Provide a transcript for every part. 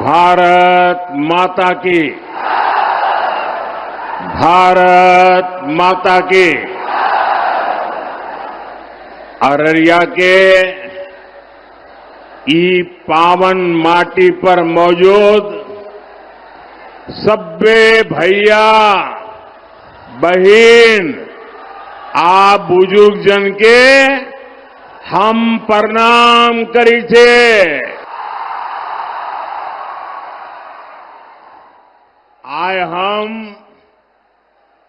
भारत माता की, भारत माता की। अररिया के ई पावन माटी पर मौजूद सब्बे भैया बहन आ बुजुर्ग जन के हम प्रणाम करी छे। आय हम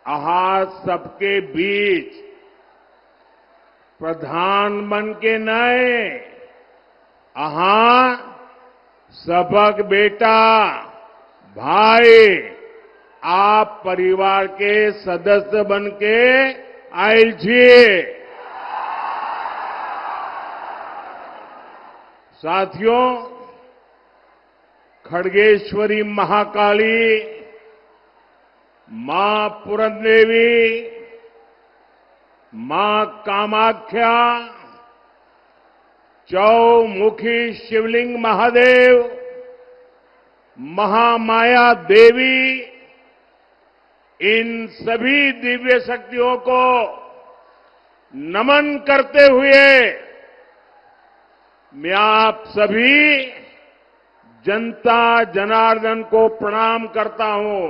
अहा सबके बीच प्रधान बन के नए अहा सबक बेटा भाई आप परिवार के सदस्य बन के आयल छे। साथियों, खड़गेश्वरी महाकाली, मां पूरनदेवी, मां कामाख्या, चौमुखी शिवलिंग महादेव, महामाया देवी, इन सभी दिव्य शक्तियों को नमन करते हुए मैं आप सभी जनता जनार्दन को प्रणाम करता हूं।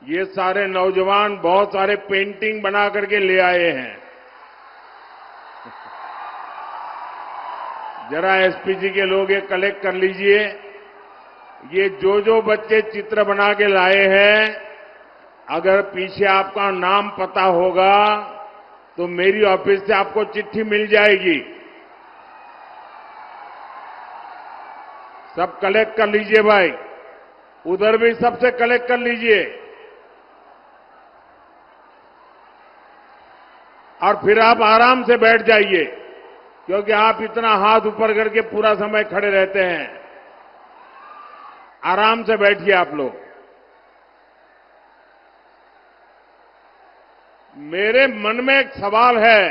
ये सारे नौजवान बहुत सारे पेंटिंग बना करके ले आए हैं। जरा एसपीजी के लोग ये कलेक्ट कर लीजिए। ये जो बच्चे चित्र बना के लाए हैं, अगर पीछे आपका नाम पता होगा तो मेरी ऑफिस से आपको चिट्ठी मिल जाएगी। सब कलेक्ट कर लीजिए भाई, उधर भी सबसे कलेक्ट कर लीजिए। और फिर आप आराम से बैठ जाइए, क्योंकि आप इतना हाथ ऊपर करके पूरा समय खड़े रहते हैं। आराम से बैठिए आप लोग। मेरे मन में एक सवाल है,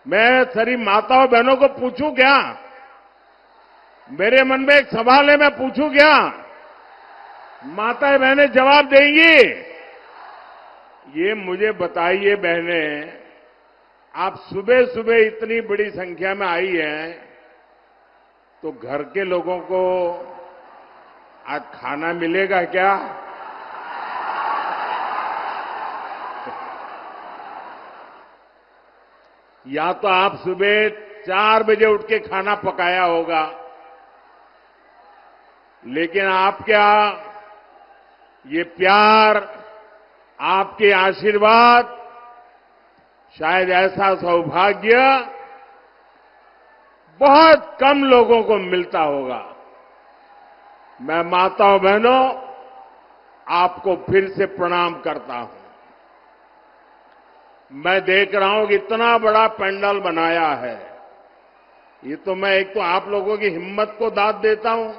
मैं सारी माताओं बहनों को पूछूं क्या? मेरे मन में एक सवाल है, मैं पूछूं क्या? माताएं बहनें जवाब देंगी? ये मुझे बताइए बहनें, आप सुबह सुबह इतनी बड़ी संख्या में आई हैं, तो घर के लोगों को आज खाना मिलेगा क्या? या तो आप सुबह 4 बजे उठ के खाना पकाया होगा, लेकिन आप क्या ये प्यार, आपके आशीर्वाद, शायद ऐसा सौभाग्य बहुत कम लोगों को मिलता होगा। मैं माताओं बहनों आपको फिर से प्रणाम करता हूं। मैं देख रहा हूं कि इतना बड़ा पंडाल बनाया है। ये तो मैं एक तो आप लोगों की हिम्मत को दाद देता हूं।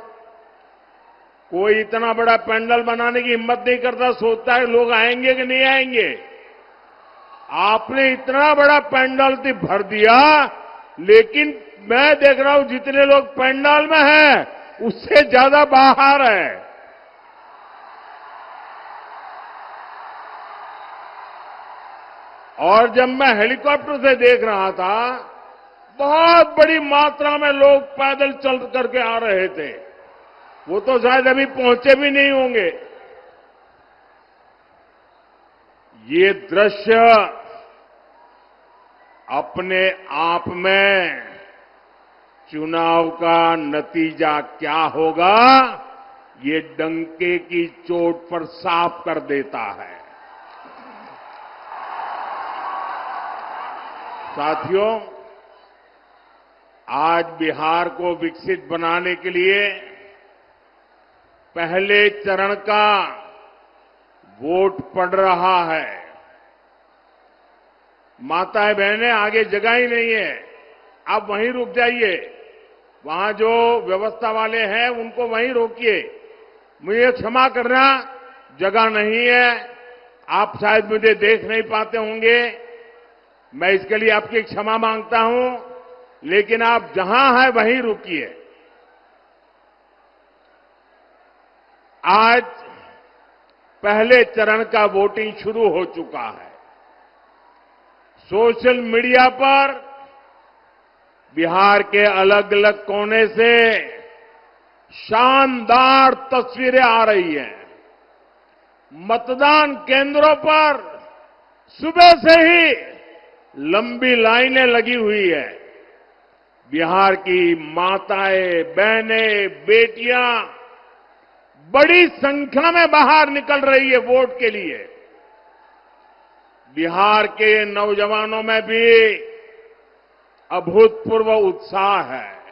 कोई इतना बड़ा पंडाल बनाने की हिम्मत नहीं करता, सोचता है लोग आएंगे कि नहीं आएंगे। आपने इतना बड़ा पंडाल तो भर दिया, लेकिन मैं देख रहा हूं जितने लोग पंडाल में हैं, उससे ज्यादा बाहर है। और जब मैं हेलीकॉप्टर से देख रहा था, बहुत बड़ी मात्रा में लोग पैदल चल करके आ रहे थे। वो तो शायद अभी पहुंचे भी नहीं होंगे। ये दृश्य अपने आप में चुनाव का नतीजा क्या होगा, ये डंके की चोट पर साफ कर देता है। साथियों, आज बिहार को विकसित बनाने के लिए पहले चरण का वोट पड़ रहा है। माताएं बहनें, आगे जगह ही नहीं है, आप वहीं रुक जाइए। वहां जो व्यवस्था वाले हैं उनको वहीं रोकिए। मुझे क्षमा करना, जगह नहीं है, आप शायद मुझे देख नहीं पाते होंगे, मैं इसके लिए आपकी क्षमा मांगता हूं। लेकिन आप जहां हैं वहीं रुकिए। आज पहले चरण का वोटिंग शुरू हो चुका है। सोशल मीडिया पर बिहार के अलग अलग कोने से शानदार तस्वीरें आ रही हैं। मतदान केंद्रों पर सुबह से ही लंबी लाइनें लगी हुई है। बिहार की माताएं, बहनें, बेटियां बड़ी संख्या में बाहर निकल रही है वोट के लिए। बिहार के नौजवानों में भी अभूतपूर्व उत्साह है।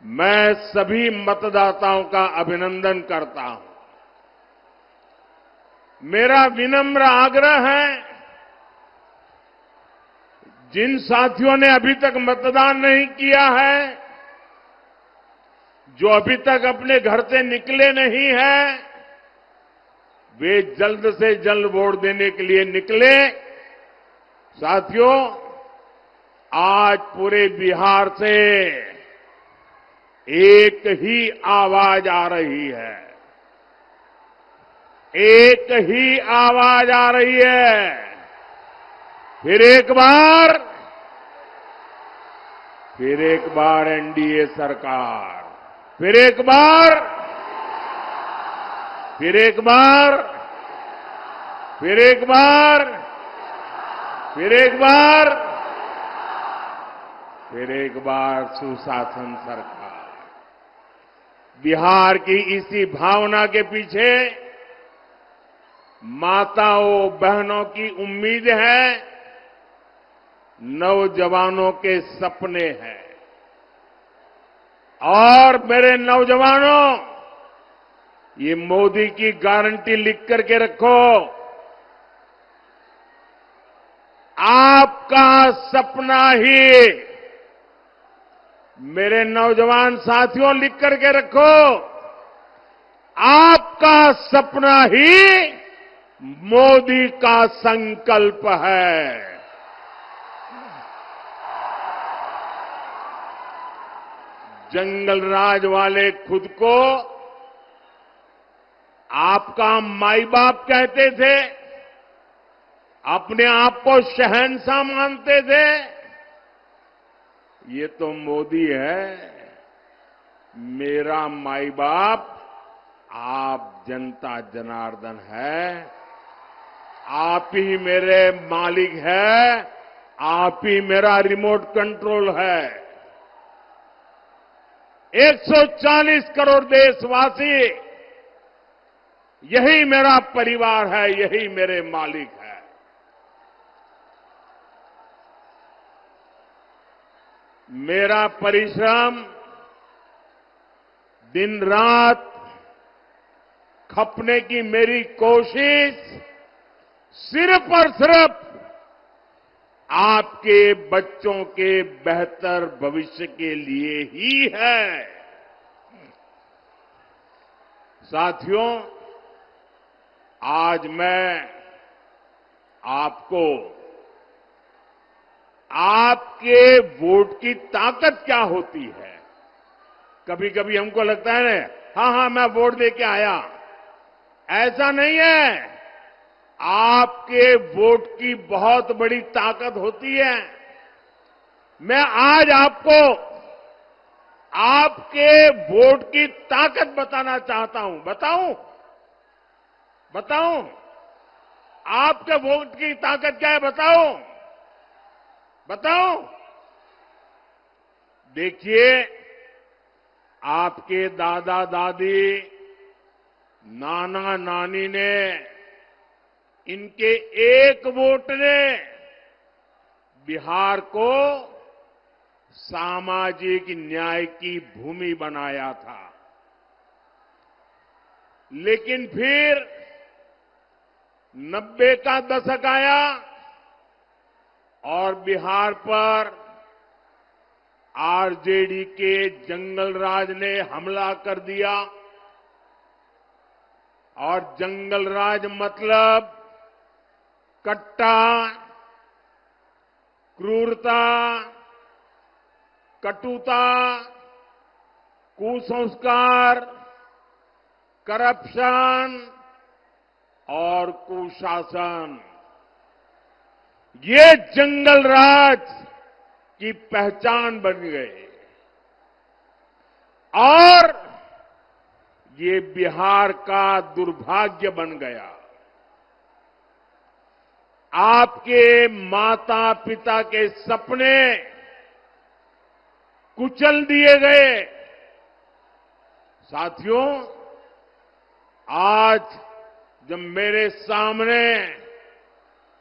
मैं सभी मतदाताओं का अभिनंदन करता हूं। मेरा विनम्र आग्रह है, जिन साथियों ने अभी तक मतदान नहीं किया है, जो अभी तक अपने घर से निकले नहीं हैं, वे जल्द से जल्द वोट देने के लिए निकले। साथियों, आज पूरे बिहार से एक ही आवाज आ रही है। एक ही आवाज आ रही है। फिर एक बार एनडीए सरकार, फिर एक बार सुशासन सरकार। बिहार की इसी भावना के पीछे माताओं बहनों की उम्मीद है, नौजवानों के सपने हैं। और मेरे नौजवानों, ये मोदी की गारंटी लिख करके रखो। आपका सपना ही, मेरे नौजवान साथियों लिख करके रखो, आपका सपना ही मोदी का संकल्प है। जंगल राज वाले खुद को आपका माई बाप कहते थे, अपने आप को शहंशाह मानते थे। ये तो मोदी है, मेरा माई बाप आप जनता जनार्दन है। आप ही मेरे मालिक है, आप ही मेरा रिमोट कंट्रोल है। 140 करोड़ देशवासी, यही मेरा परिवार है, यही मेरे मालिक है। मेरा परिश्रम दिन रात खपने की मेरी कोशिश सिर्फ और सिर्फ आपके बच्चों के बेहतर भविष्य के लिए ही है। साथियों, आज मैं आपको आपके वोट की ताकत क्या होती है, कभी कभी हमको लगता है ना, हाँ मैं वोट दे के आया। ऐसा नहीं है। आपके वोट की बहुत बड़ी ताकत होती है। मैं आज आपको आपके वोट की ताकत बताना चाहता हूं। बताऊं? आपके वोट की ताकत क्या है? बताऊं? देखिए, आपके दादा दादी, नाना नानी ने, इनके एक वोट ने बिहार को सामाजिक न्याय की भूमि बनाया था। लेकिन फिर 90 का दशक आया और बिहार पर आरजेडी के जंगल राज ने हमला कर दिया। और जंगल राज मतलब कट्टा, क्रूरता, कटुता, कुसंस्कार, करप्शन और कुशासन, ये जंगल राज की पहचान बन गए और ये बिहार का दुर्भाग्य बन गया। आपके माता पिता के सपने कुचल दिए गए। साथियों, आज जब मेरे सामने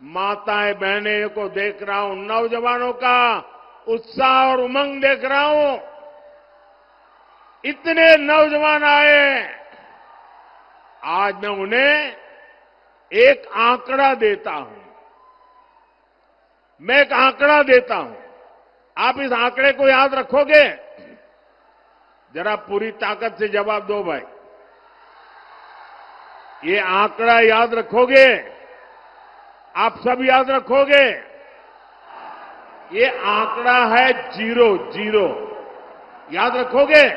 माताएं बहनें को देख रहा हूं, नौजवानों का उत्साह और उमंग देख रहा हूं, इतने नौजवान आए, आज मैं उन्हें एक आंकड़ा देता हूं। मैं एक आंकड़ा देता हूं, आप इस आंकड़े को याद रखोगे? जरा पूरी ताकत से जवाब दो भाई। ये आंकड़ा याद रखोगे? आप सब याद रखोगे? ये आंकड़ा है 0 याद रखोगे?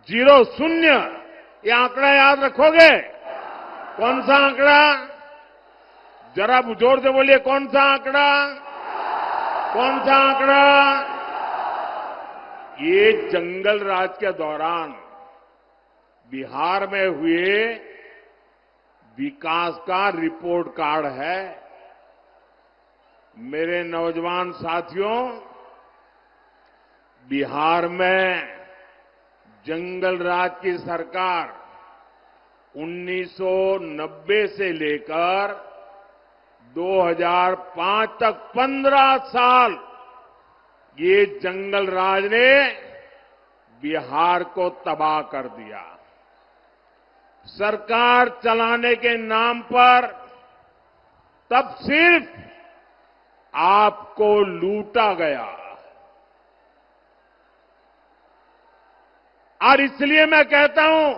0 ये आंकड़ा याद रखोगे? कौन सा आंकड़ा? जरा जोर से बोलिए, कौन सा आंकड़ा? कौन सा आंकड़ा? ये जंगल राज के दौरान बिहार में हुए विकास का रिपोर्ट कार्ड है। मेरे नौजवान साथियों, बिहार में जंगल राज की सरकार 1990 से लेकर 2005 तक 15 साल ये जंगल राज ने बिहार को तबाह कर दिया। सरकार चलाने के नाम पर तब सिर्फ आपको लूटा गया। और इसलिए मैं कहता हूं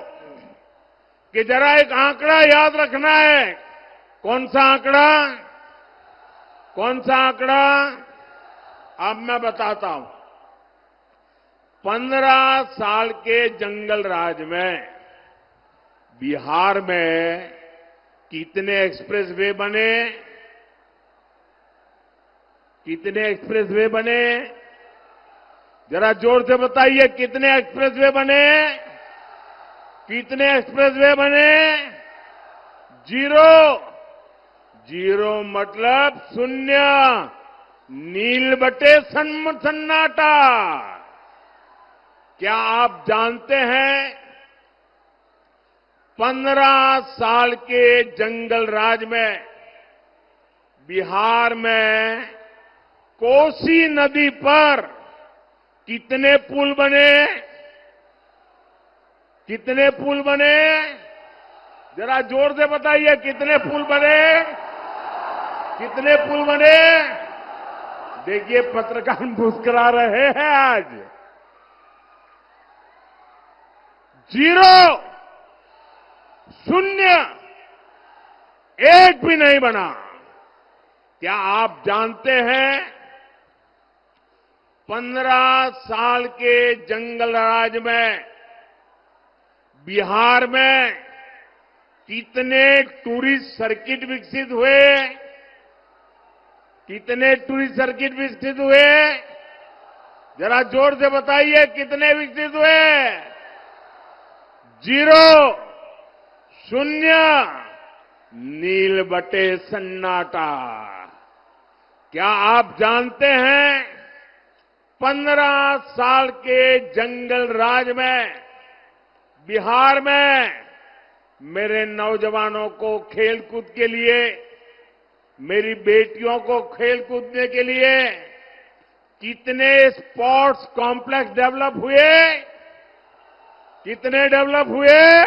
कि जरा एक आंकड़ा याद रखना है। कौन सा आंकड़ा? कौन सा आंकड़ा? अब मैं बताता हूं। 15 साल के जंगल राज में बिहार में कितने एक्सप्रेसवे बने? कितने एक्सप्रेसवे बने? जरा जोर से बताइए, कितने एक्सप्रेसवे बने? कितने एक्सप्रेसवे बने? 0 मतलब शून्य, नील बटे सन्नाटा। क्या आप जानते हैं 15 साल के जंगल राज में बिहार में कोसी नदी पर कितने पुल बने? कितने पुल बने? जरा जोर से बताइए, कितने पुल बने? कितने पुल बने? देखिए, पत्रकार मुस्कुरा रहे हैं आज। 0 एक भी नहीं बना। क्या आप जानते हैं 15 साल के जंगल राज में बिहार में कितने टूरिस्ट सर्किट विकसित हुए? कितने टूरिस्ट सर्किट विकसित हुए? जरा जोर से बताइए, कितने विकसित हुए? 0 नील बटे सन्नाटा। क्या आप जानते हैं 15 साल के जंगल राज में बिहार में मेरे नौजवानों को खेलकूद के लिए, मेरी बेटियों को खेल कूदने के लिए कितने स्पोर्ट्स कॉम्प्लेक्स डेवलप हुए? कितने डेवलप हुए?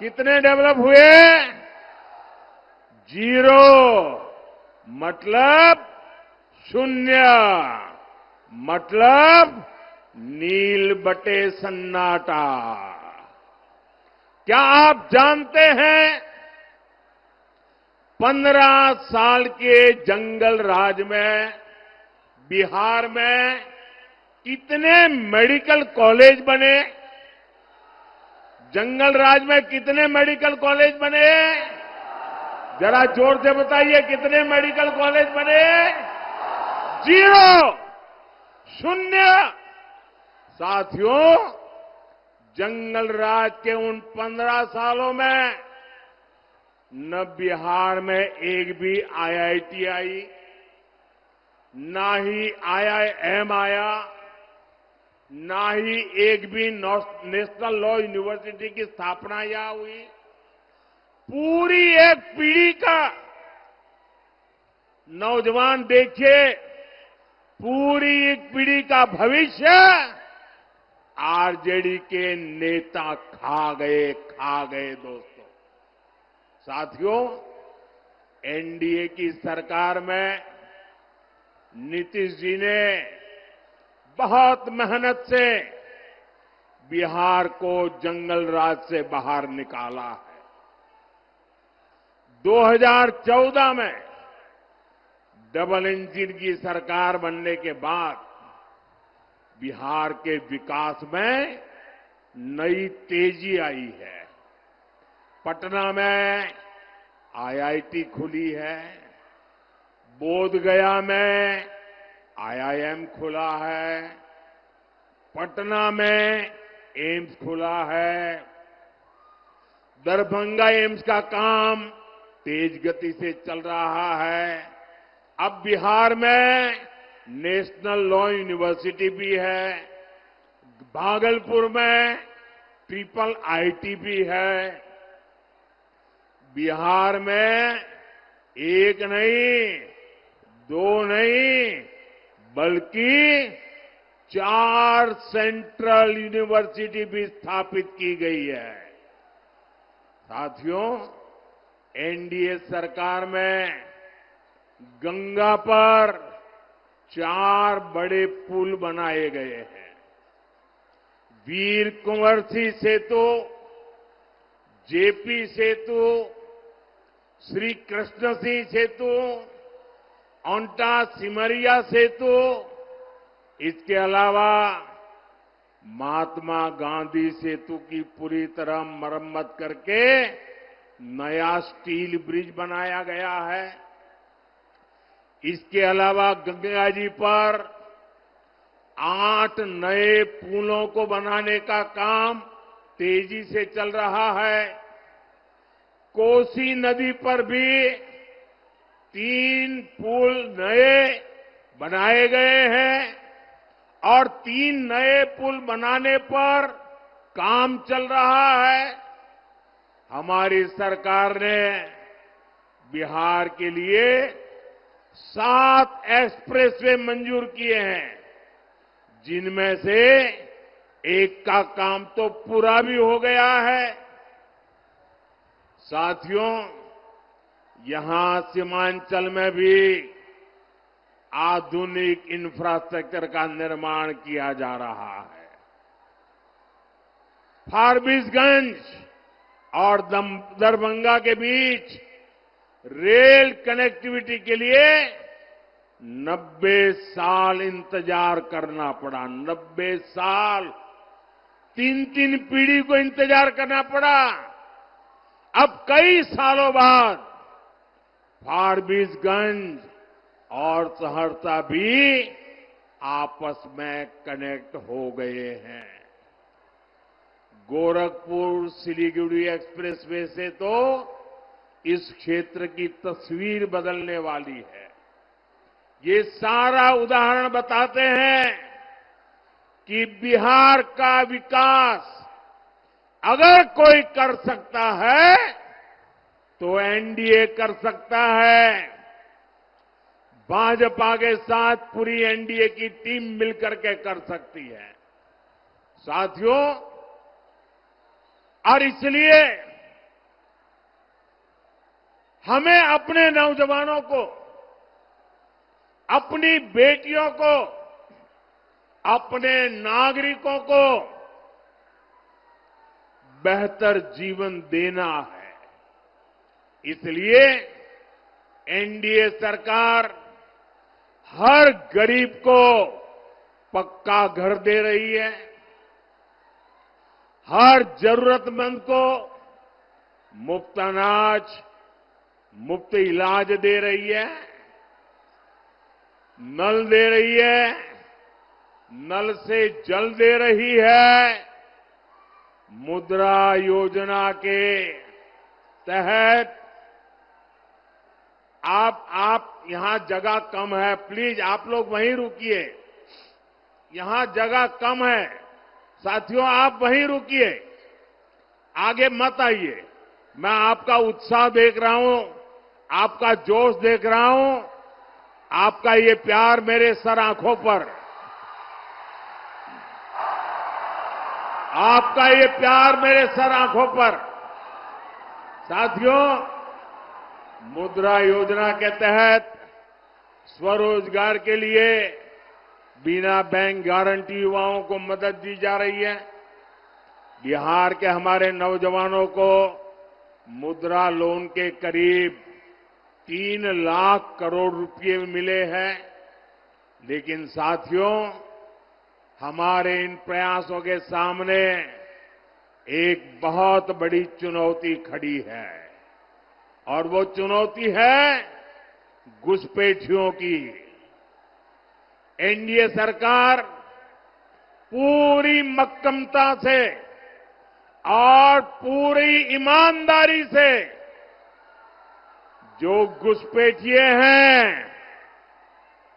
कितने डेवलप हुए? 0 मतलब शून्य, मतलब नील बटे सन्नाटा। क्या आप जानते हैं 15 साल के जंगल राज में बिहार में कितने मेडिकल कॉलेज बने, जंगल राज में कितने मेडिकल कॉलेज बने, जरा जोर से बताइए कितने मेडिकल कॉलेज बने? 0, शून्य। साथियों, जंगल राज के उन 15 सालों में न बिहार में एक भी आईआईटी आई, ना ही आईआईएम आया, ना ही एक भी नेशनल लॉ यूनिवर्सिटी की स्थापना यहां हुई। पूरी एक पीढ़ी का नौजवान देखिए, पूरी एक पीढ़ी का भविष्य आरजेडी के नेता खा गए दोस्तों। साथियों, एनडीए की सरकार में नीतीश जी ने बहुत मेहनत से बिहार को जंगल राज से बाहर निकाला है। 2014 में डबल इंजन की सरकार बनने के बाद बिहार के विकास में नई तेजी आई है। पटना में आईआईटी खुली है, बोधगया में आईआईएम खुला है, पटना में एम्स खुला है, दरभंगा एम्स का काम तेज गति से चल रहा है। अब बिहार में नेशनल लॉ यूनिवर्सिटी भी है, भागलपुर में ट्रिपल आईटी भी है। बिहार में एक नहीं, दो नहीं, बल्कि 4 सेंट्रल यूनिवर्सिटी भी स्थापित की गई है। साथियों, एनडीए सरकार में गंगा पर 4 बड़े पुल बनाए गए हैं। वीर कुंवर सिंह सेतु, जेपी सेतु, श्री कृष्ण सिंह सेतु, ओंटा सिमरिया सेतु, इसके अलावा महात्मा गांधी सेतु की पूरी तरह मरम्मत करके नया स्टील ब्रिज बनाया गया है। इसके अलावा गंगा जी पर 8 नए पुलों को बनाने का काम तेजी से चल रहा है। कोसी नदी पर भी 3 पुल नए बनाए गए हैं और 3 नए पुल बनाने पर काम चल रहा है। हमारी सरकार ने बिहार के लिए 7 एक्सप्रेसवे मंजूर किए हैं, जिनमें से एक का काम तो पूरा भी हो गया है। साथियों, यहां सीमांचल में भी आधुनिक इंफ्रास्ट्रक्चर का निर्माण किया जा रहा है। फारबिसगंज और दरभंगा के बीच रेल कनेक्टिविटी के लिए 90 साल इंतजार करना पड़ा। 90 साल, 3 पीढ़ी को इंतजार करना पड़ा। अब कई सालों बाद फारबिसगंज और सहरसा भी आपस में कनेक्ट हो गए हैं। गोरखपुर सिलीगुड़ी एक्सप्रेसवे से तो इस क्षेत्र की तस्वीर बदलने वाली है। ये सारा उदाहरण बताते हैं कि बिहार का विकास अगर कोई कर सकता है तो एनडीए कर सकता है। भाजपा के साथ पूरी एनडीए की टीम मिलकर के कर सकती है। साथियों, और इसलिए हमें अपने नौजवानों को, अपनी बेटियों को, अपने नागरिकों को बेहतर जीवन देना है। इसलिए एनडीए सरकार हर गरीब को पक्का घर दे रही है, हर जरूरतमंद को मुफ्त अनाज, मुफ्त इलाज दे रही है, नल दे रही है, नल से जल दे रही है। मुद्रा योजना के तहत आप यहां जगह कम है, प्लीज आप लोग वहीं रुकिए, यहां जगह कम है। साथियों आप वहीं रुकिए, आगे मत आइए। मैं आपका उत्साह देख रहा हूं, आपका जोश देख रहा हूं, आपका ये प्यार मेरे सर आंखों पर, आपका ये प्यार मेरे सर आंखों पर। साथियों, मुद्रा योजना के तहत स्वरोजगार के लिए बिना बैंक गारंटी युवाओं को मदद दी जा रही है। बिहार के हमारे नौजवानों को मुद्रा लोन के करीब 3 लाख करोड़ रुपए मिले हैं। लेकिन साथियों, हमारे इन प्रयासों के सामने एक बहुत बड़ी चुनौती खड़ी है, और वो चुनौती है घुसपैठियों की। एनडीए सरकार पूरी मक्कमता से और पूरी ईमानदारी से जो घुसपैठिए हैं,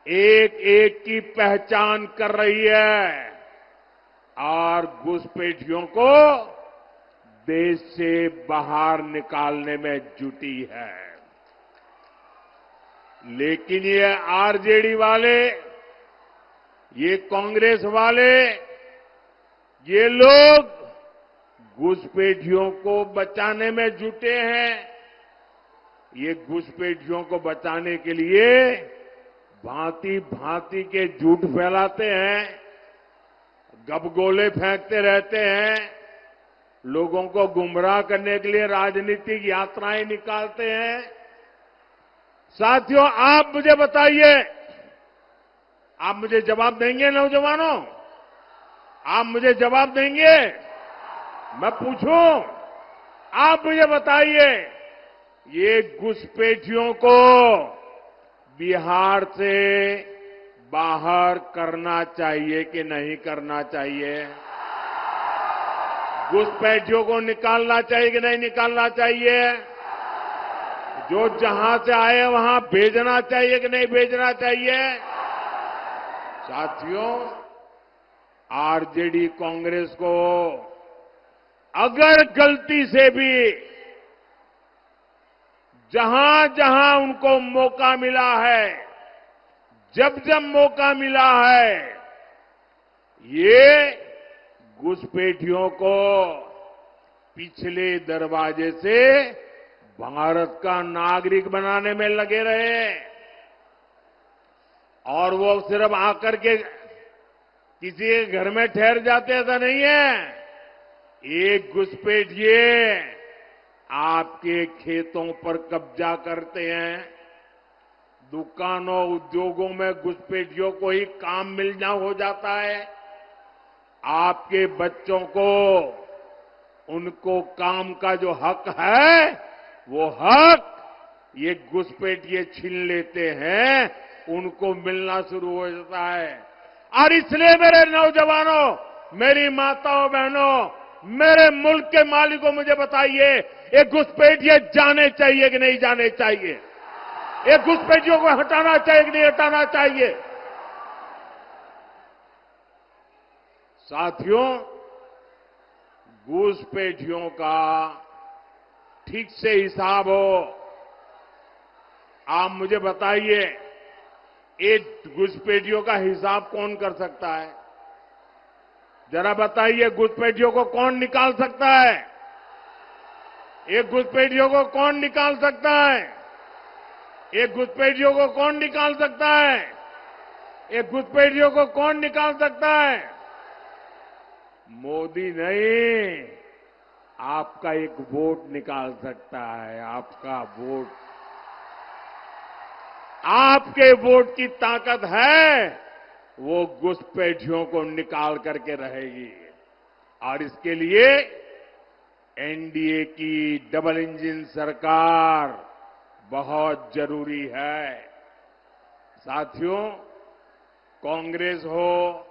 एक एक की पहचान कर रही है और घुसपैठियों को देश से बाहर निकालने में जुटी है। लेकिन ये आरजेडी वाले, ये कांग्रेस वाले, ये लोग घुसपैठियों को बचाने में जुटे हैं। ये घुसपैठियों को बचाने के लिए भांति भांति के झूठ फैलाते हैं, गपगोले फेंकते रहते हैं, लोगों को गुमराह करने के लिए राजनीतिक यात्राएं निकालते हैं। साथियों, आप मुझे बताइए, आप मुझे जवाब देंगे नौजवानों? आप मुझे जवाब देंगे? मैं पूछूं, आप मुझे बताइए, ये घुसपैठियों को बिहार से बाहर करना चाहिए कि नहीं करना चाहिए? घुसपैठियों को निकालना चाहिए कि नहीं निकालना चाहिए? जो जहां से आए वहां भेजना चाहिए कि नहीं भेजना चाहिए? साथियों, आरजेडी कांग्रेस को अगर गलती से भी जहां जहां उनको मौका मिला है, जब जब मौका मिला है, ये घुसपैठियों को पिछले दरवाजे से भारत का नागरिक बनाने में लगे रहे। और वो सिर्फ आकर के किसी के घर में ठहर जाते ऐसा नहीं है। एक घुसपैठिए आपके खेतों पर कब्जा करते हैं, दुकानों उद्योगों में घुसपैठियों को ही काम मिलना हो जाता है, आपके बच्चों को उनको काम का जो हक है वो हक ये घुसपैठिए छीन लेते हैं, उनको मिलना शुरू हो जाता है। और इसलिए मेरे नौजवानों, मेरी माताओं बहनों, मेरे मुल्क के मालिकों, मुझे बताइए, ये घुसपैठिए जाने चाहिए कि नहीं जाने चाहिए? ये घुसपैठियों को हटाना चाहिए कि नहीं हटाना चाहिए? साथियों, घुसपैठियों का ठीक से हिसाब हो। आप मुझे बताइए, एक घुसपैठियों का हिसाब कौन कर सकता है? जरा बताइए, घुसपैठियों को कौन निकाल सकता है? एक घुसपैठियों को कौन निकाल सकता है? एक घुसपैठियों को कौन निकाल सकता है? एक घुसपैठियों को कौन निकाल सकता है? मोदी नहीं, आपका एक वोट निकाल सकता है, आपका वोट। आपके वोट की ताकत है, वो घुसपैठियों को निकाल करके रहेगी। और इसके लिए एनडीए की डबल इंजन सरकार बहुत जरूरी है। साथियों, कांग्रेस हो,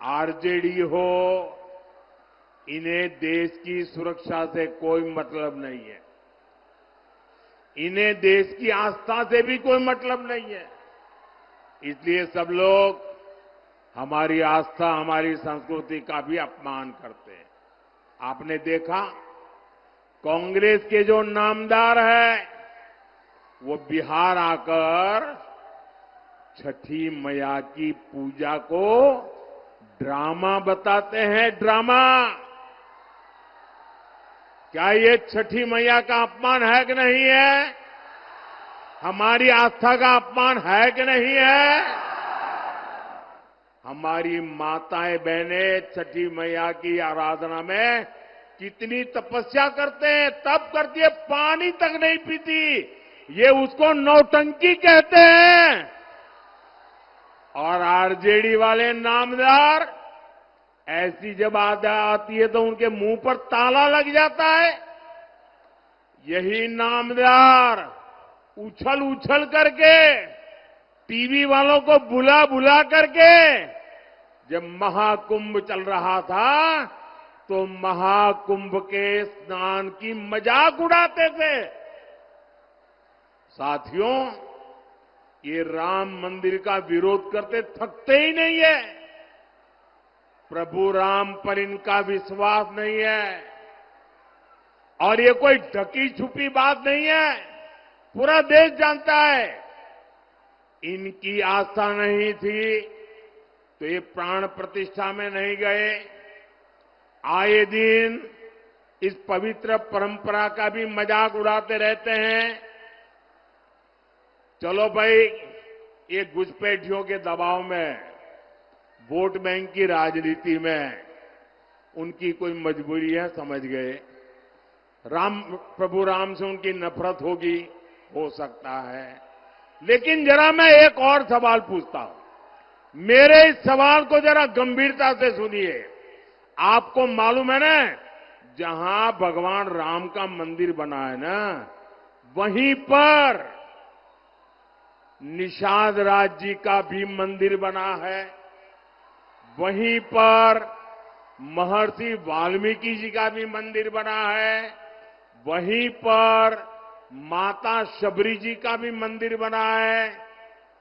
आरजेडी हो, इन्हें देश की सुरक्षा से कोई मतलब नहीं है। इन्हें देश की आस्था से भी कोई मतलब नहीं है। इसलिए सब लोग हमारी आस्था, हमारी संस्कृति का भी अपमान करते हैं। आपने देखा, कांग्रेस के जो नामदार है, वो बिहार आकर छठी मैया की पूजा को ड्रामा बताते हैं, ड्रामा। क्या ये छठी मैया का अपमान है कि नहीं है? हमारी आस्था का अपमान है कि नहीं है? हमारी माताएं बहनें छठी मैया की आराधना में कितनी तपस्या करते हैं, तब करती है, पानी तक नहीं पीती। ये उसको नौटंकी कहते हैं। और आरजेडी वाले नामदार, ऐसी जब आती है तो उनके मुंह पर ताला लग जाता है। यही नामदार उछल उछल करके, टीवी वालों को बुला बुला करके, जब महाकुंभ चल रहा था तो महाकुंभ के स्नान की मजाक उड़ाते थे। साथियों, ये राम मंदिर का विरोध करते थकते ही नहीं है। प्रभु राम पर इनका विश्वास नहीं है। और ये कोई ढकी छुपी बात नहीं है, पूरा देश जानता है। इनकी आस्था नहीं थी तो ये प्राण प्रतिष्ठा में नहीं गए। आए दिन इस पवित्र परंपरा का भी मजाक उड़ाते रहते हैं। चलो भाई, ये घुसपैठियों के दबाव में, वोट बैंक की राजनीति में उनकी कोई मजबूरी है, समझ गए। प्रभु राम से उनकी नफरत होगी, हो सकता है। लेकिन जरा मैं एक और सवाल पूछता हूं। मेरे इस सवाल को जरा गंभीरता से सुनिए। आपको मालूम है ना, जहां भगवान राम का मंदिर बना है ना, वहीं पर निषाद राज जी का भी मंदिर बना है। वहीं पर महर्षि वाल्मीकि जी का भी मंदिर बना है। वहीं पर माता शबरी जी का भी मंदिर बना है।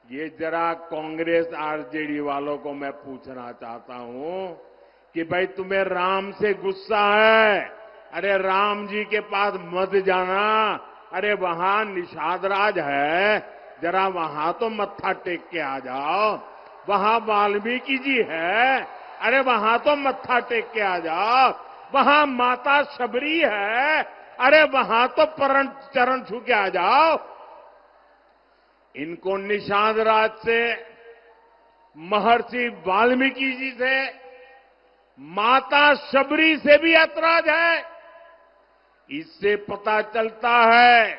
ये जरा कांग्रेस आरजेडी वालों को मैं पूछना चाहता हूं कि भाई, तुम्हें राम से गुस्सा है? अरे राम जी के पास मत जाना। अरे वहां निषाद राज है, जरा वहां तो मत्था टेक के आ जाओ। वहां वाल्मीकि जी है, अरे वहां तो मत्था टेक के आ जाओ। वहां माता शबरी है, अरे वहां तो चरण छू के आ जाओ। इनको निषाद राज से, महर्षि वाल्मीकि जी से, माता शबरी से भी ऐतराज है। इससे पता चलता है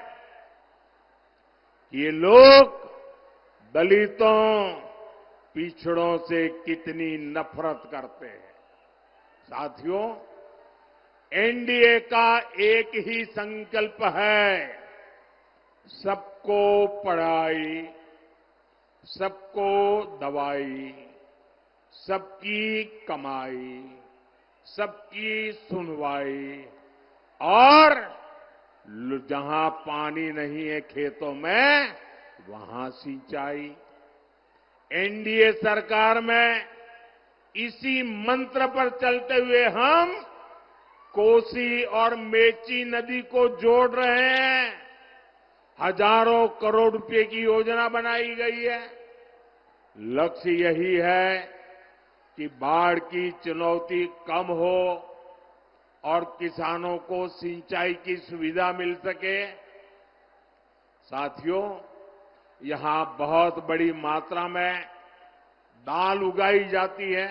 कि ये लोग दलितों, पिछड़ों से कितनी नफरत करते हैं। साथियों, एनडीए का एक ही संकल्प है, सबको पढ़ाई, सबको दवाई, सबकी कमाई, सबकी सुनवाई, और जहां पानी नहीं है खेतों में, वहां सिंचाई। एनडीए सरकार में इसी मंत्र पर चलते हुए हम कोसी और मेची नदी को जोड़ रहे हैं। हजारों करोड़ रुपए की योजना बनाई गई है। लक्ष्य यही है कि बाढ़ की चुनौती कम हो और किसानों को सिंचाई की सुविधा मिल सके। साथियों, यहां बहुत बड़ी मात्रा में दाल उगाई जाती है।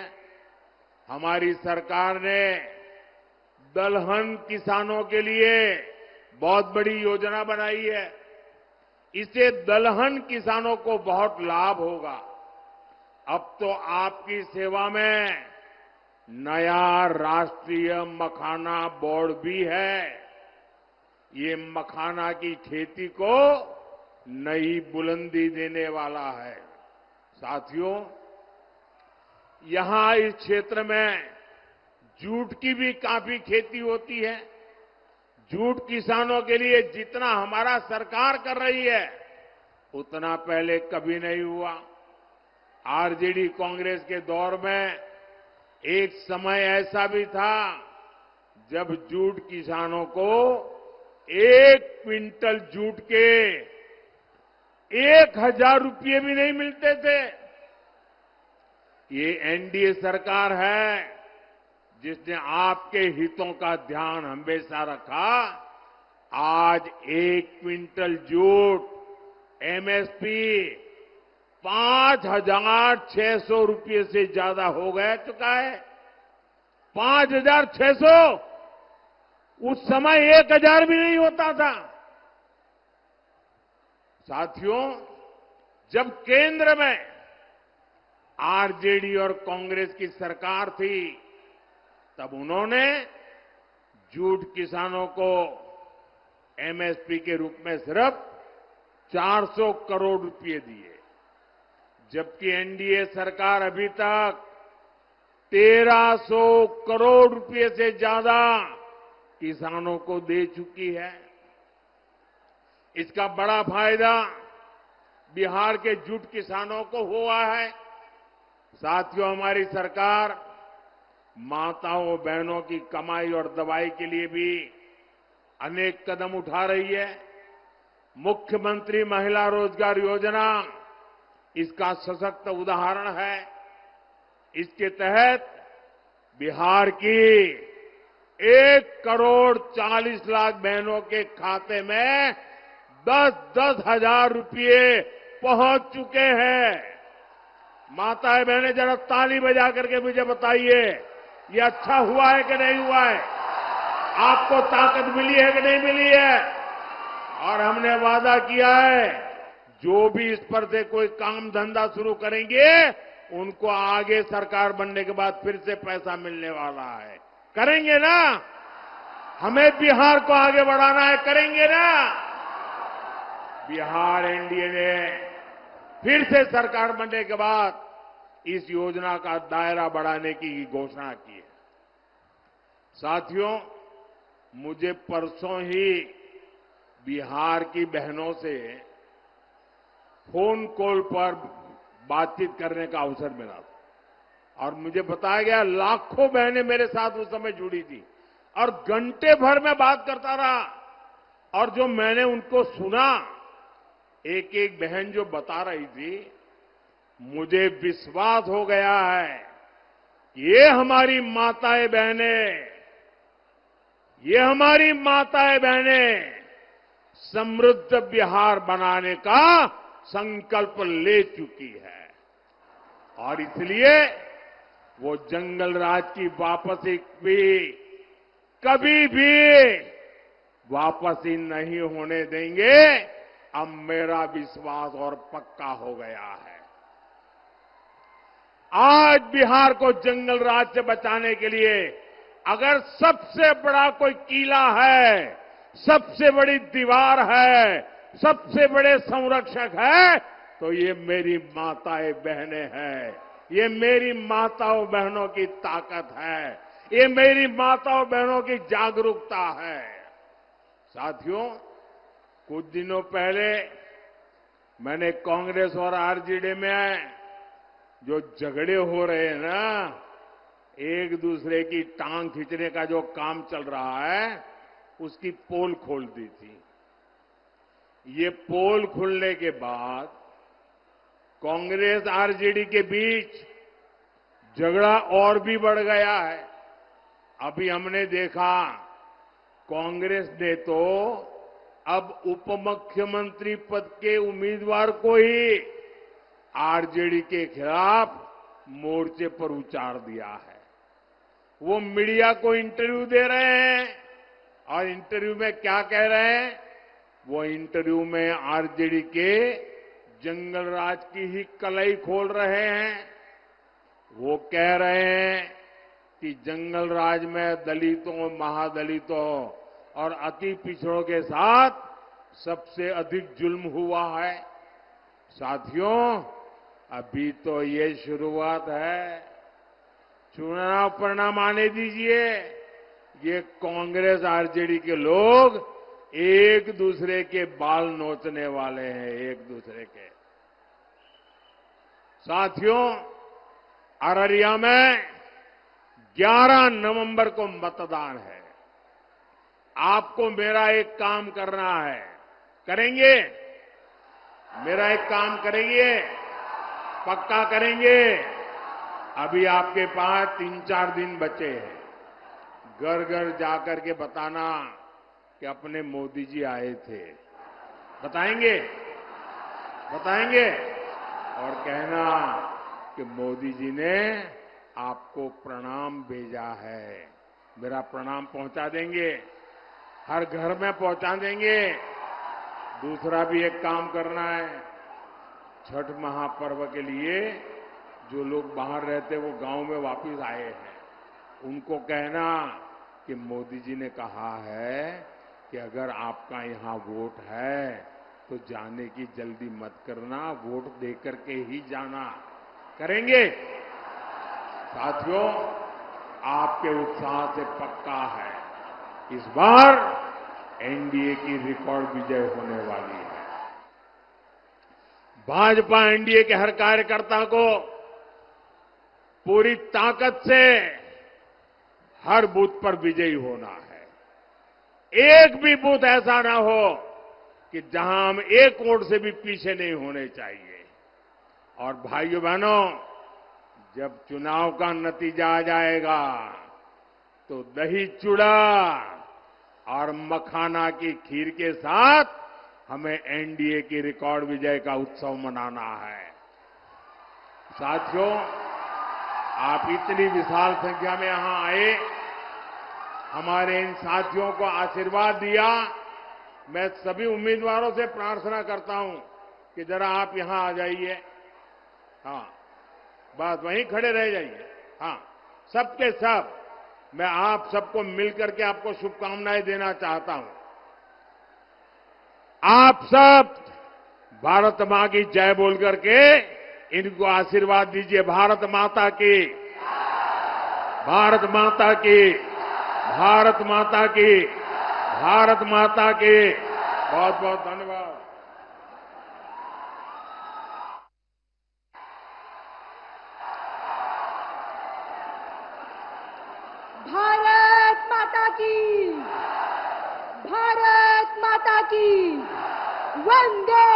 हमारी सरकार ने दलहन किसानों के लिए बहुत बड़ी योजना बनाई है। इससे दलहन किसानों को बहुत लाभ होगा। अब तो आपकी सेवा में नया राष्ट्रीय मखाना बोर्ड भी है। ये मखाना की खेती को नई बुलंदी देने वाला है। साथियों, यहां इस क्षेत्र में जूट की भी काफी खेती होती है। जूट किसानों के लिए जितना हमारा सरकार कर रही है, उतना पहले कभी नहीं हुआ। आरजेडी कांग्रेस के दौर में एक समय ऐसा भी था जब जूट किसानों को 1 क्विंटल जूट के 1,000 रुपये भी नहीं मिलते थे। ये एनडीए सरकार है जिसने आपके हितों का ध्यान हमेशा रखा। आज 1 क्विंटल जूट एमएसपी 5,600 रुपये से ज्यादा हो गया चुका है। 5,600। उस समय 1,000 भी नहीं होता था। साथियों, जब केंद्र में आरजेडी और कांग्रेस की सरकार थी, तब उन्होंने जूट किसानों को एमएसपी के रूप में सिर्फ 400 करोड़ रुपए दिए, जबकि एनडीए सरकार अभी तक 1,300 करोड़ रुपए से ज्यादा किसानों को दे चुकी है। इसका बड़ा फायदा बिहार के जूट किसानों को हुआ है। साथियों, हमारी सरकार माताओं बहनों की कमाई और दवाई के लिए भी अनेक कदम उठा रही है। मुख्यमंत्री महिला रोजगार योजना इसका सशक्त उदाहरण है। इसके तहत बिहार की 1,40,00,000 बहनों के खाते में 10-10 हजार रुपये पहुंच चुके हैं। माताएं बहनें जरा ताली बजा करके मुझे बताइए, ये अच्छा हुआ है कि नहीं हुआ है? आपको ताकत मिली है कि नहीं मिली है? और हमने वादा किया है, जो भी इस पर से कोई काम धंधा शुरू करेंगे, उनको आगे सरकार बनने के बाद फिर से पैसा मिलने वाला है। करेंगे ना? हमें बिहार को आगे बढ़ाना है, करेंगे ना? बिहार एनडीए ने फिर से सरकार बनने के बाद इस योजना का दायरा बढ़ाने की घोषणा की है। साथियों, मुझे परसों ही बिहार की बहनों से फोन कॉल पर बातचीत करने का अवसर मिला था और मुझे बताया गया लाखों बहनें मेरे साथ उस समय जुड़ी थी और घंटे भर में बात करता रहा। और जो मैंने उनको सुना, एक एक बहन जो बता रही थी, मुझे विश्वास हो गया है कि ये हमारी माताएं बहनें समृद्ध बिहार बनाने का संकल्प ले चुकी है और इसलिए वो जंगल राज की वापसी भी कभी भी वापसी नहीं होने देंगे। अब मेरा विश्वास और पक्का हो गया है। आज बिहार को जंगल राज से बचाने के लिए अगर सबसे बड़ा कोई किला है, सबसे बड़ी दीवार है, सबसे बड़े संरक्षक है, तो ये मेरी माताएं बहनें हैं। ये मेरी माताओं बहनों की ताकत है। ये मेरी माताओं बहनों की जागरूकता है। साथियों, कुछ दिनों पहले मैंने कांग्रेस और आरजेडी में जो झगड़े हो रहे हैं ना, एक दूसरे की टांग खींचने का जो काम चल रहा है, उसकी पोल खोल दी थी। ये पोल खुलने के बाद कांग्रेस आरजेडी के बीच झगड़ा और भी बढ़ गया है। अभी हमने देखा, कांग्रेस ने तो अब उप मुख्यमंत्री पद के उम्मीदवार को ही आरजेडी के खिलाफ मोर्चे पर उतार दिया है। वो मीडिया को इंटरव्यू दे रहे हैं और इंटरव्यू में क्या कह रहे हैं वो इंटरव्यू में आरजेडी के जंगल राज की ही कलई खोल रहे हैं। वो कह रहे हैं कि जंगल राज में दलितों, महादलितों और अति पिछड़ों के साथ सबसे अधिक जुल्म हुआ है। साथियों, अभी तो ये शुरुआत है। चुनाव परिणाम आने दीजिए। ये कांग्रेस आरजेडी के लोग एक दूसरे के बाल नोचने वाले हैं, एक दूसरे के। साथियों, अररिया में 11 नवंबर को मतदान है। आपको मेरा एक काम करना है। करेंगे? मेरा एक काम करेंगे? पक्का करेंगे? अभी आपके पास 3-4 दिन बचे हैं। घर घर जाकर के बताना कि अपने मोदी जी आए थे। बताएंगे? बताएंगे? और कहना कि मोदी जी ने आपको प्रणाम भेजा है। मेरा प्रणाम पहुंचा देंगे, हर घर में पहुंचा देंगे। दूसरा भी एक काम करना है। छठ महापर्व के लिए जो लोग बाहर रहते वो गांव में वापस आए हैं, उनको कहना कि मोदी जी ने कहा है कि अगर आपका यहां वोट है तो जाने की जल्दी मत करना, वोट देकर के ही जाना। करेंगे? साथियों, आपके उत्साह से पक्का है इस बार एनडीए की रिकॉर्ड विजय होने वाली है। भाजपा एनडीए के हर कार्यकर्ता को पूरी ताकत से हर बूथ पर विजयी होना है। एक भी बूथ ऐसा ना हो कि जहां हम एक वोट से भी पीछे नहीं होने चाहिए। और भाइयों बहनों, जब चुनाव का नतीजा आ जाएगा तो दही चूड़ा और मखाना की खीर के साथ हमें एनडीए की रिकॉर्ड विजय का उत्सव मनाना है। साथियों, आप इतनी विशाल संख्या में यहां आए, हमारे इन साथियों को आशीर्वाद दिया। मैं सभी उम्मीदवारों से प्रार्थना करता हूं कि जरा आप यहां आ जाइए। हाँ, बस वहीं खड़े रह जाइए। हाँ, सबके सब मैं आप सबको मिलकर के आपको शुभकामनाएं देना चाहता हूं। आप सब भारत मां की जय बोल करके इनको आशीर्वाद दीजिए। भारत माता की, भारत माता की, भारत माता की, भारत माता की। बहुत बहुत धन्यवाद। भारत माता की, भारत माता की, वंदे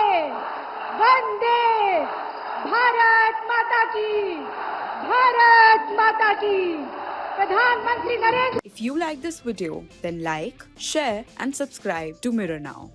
वंदे, भारत माता की, भारत माता की। प्रधानमंत्री Narendra. If you like this video, then like, share and subscribe to Mirror Now.